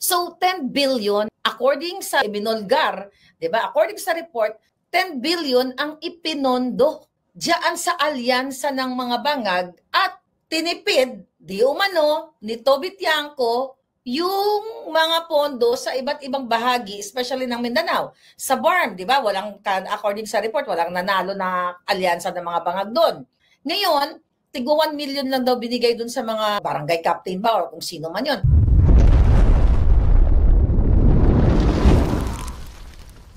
So 10 billion, according sa ibinulgar, di ba? According sa report, 10 billion ang ipinondo diyan sa alyansa ng mga bangag at tinipid, di umano, ni Toby Tiangco, yung mga pondo sa iba't ibang bahagi, especially ng Mindanao. Sa BARM, di ba, according sa report, walang nanalo na alyansa ng mga bangag doon. Ngayon, tigo 1 million lang daw binigay doon sa mga barangay captain ba o kung sino man yun.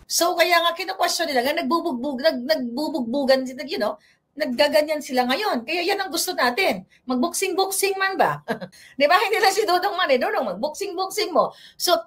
So kaya nga kina-question nila, nagbubugbugan, naggaganyan sila ngayon. Kaya yan ang gusto natin. Mag-boxing-boxing man ba? Di ba? Hindi na si Dodong man Dodong, mag-boxing-boxing mo. So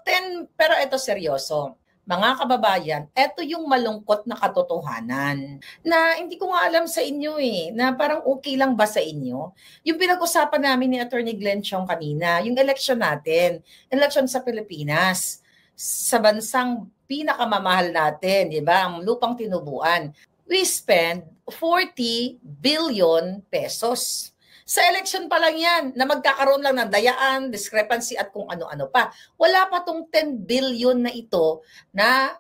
pero ito seryoso. Mga kababayan, ito yung malungkot na katotohanan na hindi ko nga alam sa inyo na parang okay lang ba sa inyo? Yung pinag-usapan namin ni Attorney Glenn Chong kanina, yung election natin, election sa Pilipinas, sa bansang pinakamamahal natin, di ba? Ang lupang tinubuan. We spend 40 billion pesos. Sa election pa lang yan, na magkakaroon lang ng dayaan, discrepancy at kung ano-ano pa. Wala pa tong 10 billion na ito na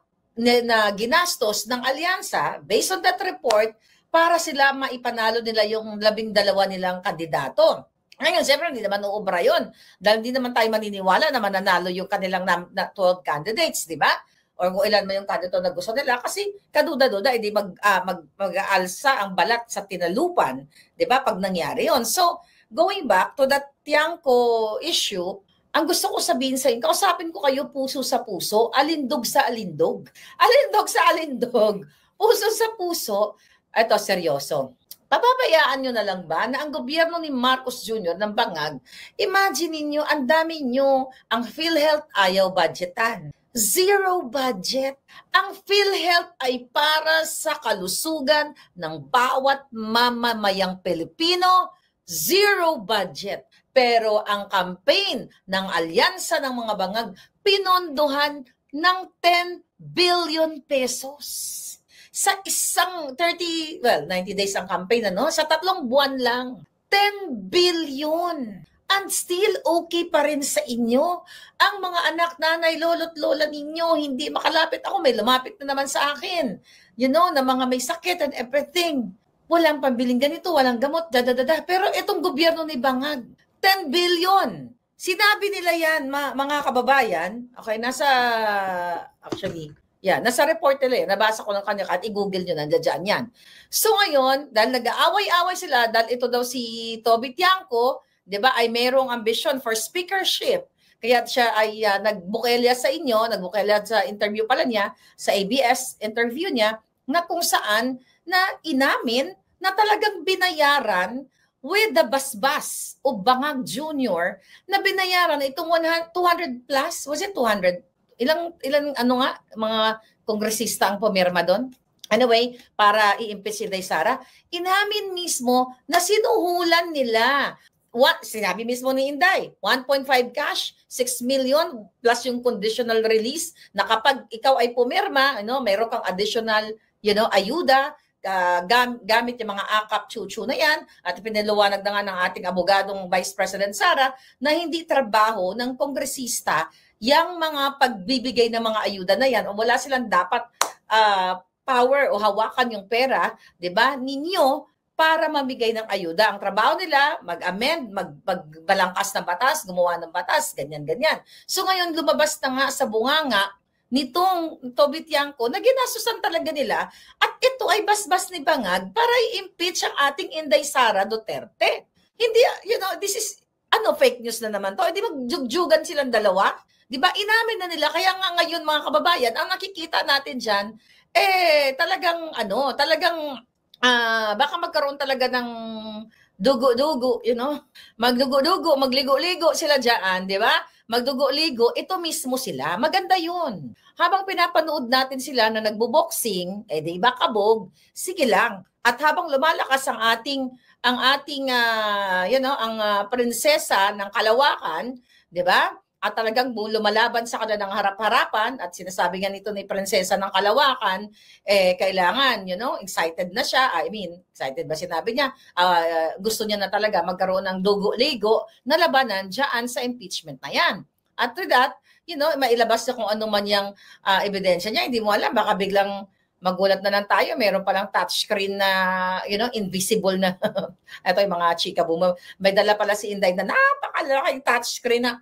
ginastos ng alyansa based on that report para sila maipanalo nila yung 12 nilang kandidato. Ngayon, siyempre, hindi naman uubra yun. Dahil hindi naman tayo maniniwala na mananalo yung kanilang 12 candidates, di ba? Or kung ilan man yung kandidato na gusto nila, kasi kaduda-duda, hindi mag-aalsa ang balat sa tinalupan, di ba, pag nangyari yon. So, going back to that Tiangco issue, ang gusto ko sabihin sa inyo, kausapin ko kayo puso sa puso, alindog sa alindog. Alindog sa alindog, puso sa puso. Ito, seryoso. Pababayaan nyo na lang ba na ang gobyerno ni Marcos Jr. ng Bangag, imagine niyo ang dami nyo, ang PhilHealth ayaw budgetan. Zero budget. Ang PhilHealth ay para sa kalusugan ng bawat mamamayang Pilipino. Zero budget. Pero ang campaign ng alyansa ng mga bangag, pinondohan ng 10 billion pesos. Sa 90 days ang campaign, sa 3 buwan lang. 10 billion. And still okay pa rin sa inyo. Ang mga anak, nanay, lolo't lola ninyo, hindi makalapit. Ako, may lumapit na naman sa akin. Na mga may sakit and everything. Walang pambiling ganito, walang gamot, dadadada. Pero itong gobyerno ni Bangag, 10 billion. Sinabi nila yan, mga kababayan. Okay, nasa report nila yan. Nabasa ko ng kanya at i-google nyo, nandiyan yan. So ngayon, dahil nag-aaway-aaway sila, dahil ito daw si Toby Tiangco, di ba, ay mayroong ambition for speakership. Kaya siya ay nagbukelya sa inyo, nagbukelya sa interview pala niya, sa ABS interview niya, na kung saan na inamin na talagang binayaran with the Basbas o Bangag Jr. na binayaran itong 200 plus, was it 200? Ilang mga kongresista ang pumirma doon? Anyway, para i-impeach si Sara, inamin mismo na sinuhulan nila. Sinabi mismo ni Inday, 1.5 cash, 6 million plus yung conditional release na kapag ikaw ay pumirma, mayroon kang additional, ayuda, gamit yung mga AKAP chuchu na yan, at pinaliwanag na nga ng ating abogadong Vice President Sara na hindi trabaho ng kongresista yung mga pagbibigay ng mga ayuda na yan, o wala silang dapat power o hawakan yung pera, 'di ba? Ninyo para mamigay ng ayuda. Ang trabaho nila, mag-amend, magbalangkas ng batas, gumawa ng batas, ganyan-ganyan. So ngayon, lumabas na nga sa bunganga nitong Toby Tiangco na ginasusan talaga nila at ito ay basbas ni Bangag para i-impeach ang ating Inday Sara Duterte. Hindi, this is, fake news na naman to. Hindi magjugjugan silang dalawa. Di ba? Inamin na nila. Kaya nga ngayon, mga kababayan, ang nakikita natin dyan, talagang baka magkaroon talaga ng dugo-dugo, magdugo-dugo, magligo-ligo sila dyan, di ba? Magdugo-ligo, ito mismo sila. Maganda yun. Habang pinapanood natin sila na nagbo-boxing, di ba kabog, sige lang. At habang lumalakas ang ating prinsesa ng Kalawakan, di ba? At talagang lumalaban sa kanilang harap-harapan at sinasabi nga nito ni Prinsesa ng Kalawakan, kailangan, excited na siya. I mean, excited ba sinabi niya? Gusto niya na talaga magkaroon ng dugo-ligo na labanan dyan sa impeachment na yan. At to that, mailabas na kung ano man yung ebidensya niya. Hindi mo alam, baka biglang magulat na lang tayo, meron palang touchscreen na, invisible na. Ito yung mga chika boom. May dala pala si Inday na napakalaking touchscreen na,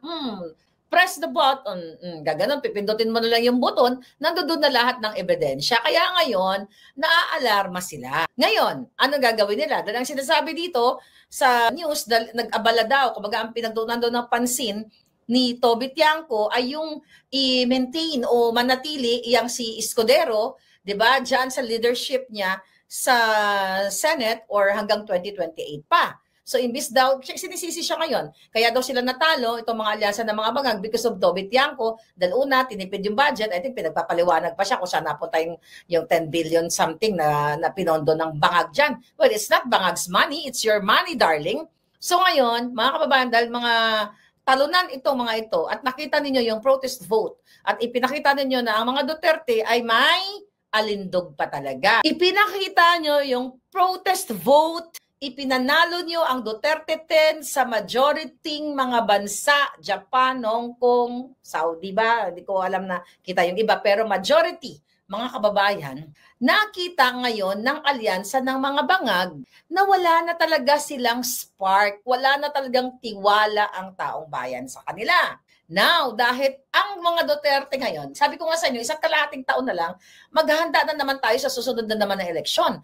press the button. Gaganon, pipindutin mo na lang yung button, nandoon na lahat ng ebidensya. Kaya ngayon, naaalarma sila. Ngayon, ano gagawin nila? Dahil ang sinasabi dito sa news, nag-abala daw, kumbaga ang pinagdunan doon ng pansin ni Toby Tiangco ay yung i-maintain o manatili yang si Escudero, 'di ba? Diyan sa leadership niya sa Senate or hanggang 2028 pa. So imbis daw, sinisisi siya ngayon. Kaya daw sila natalo, itong mga alyansa ng mga bangag because of Toby Tiangco. Dahil una, tinipid yung budget. I think pinagpapaliwanag pa siya kung saan napunta yung 10 billion something na pinondo ng bangag dyan. Well, it's not bangag's money. It's your money, darling. So ngayon, mga kababayan, dahil mga talunan mga ito at nakita ninyo yung protest vote at ipinakita ninyo na ang mga Duterte ay may alindog pa talaga. Ipinakita nyo yung protest vote, ipinanalo nyo ang Duterte 10 sa majority mga bansa, Japan, Hong Kong, Saudi ba? Hindi ko alam na kita yung iba, pero majority, mga kababayan, nakita ngayon ng alyansa ng mga bangag na wala na talaga silang spark, wala na talagang tiwala ang taong bayan sa kanila. Now, dahil ang mga Duterte ngayon, sabi ko nga sa inyo, isang kalahating taon na lang, maghahanda na naman tayo sa susunod na naman na eleksyon.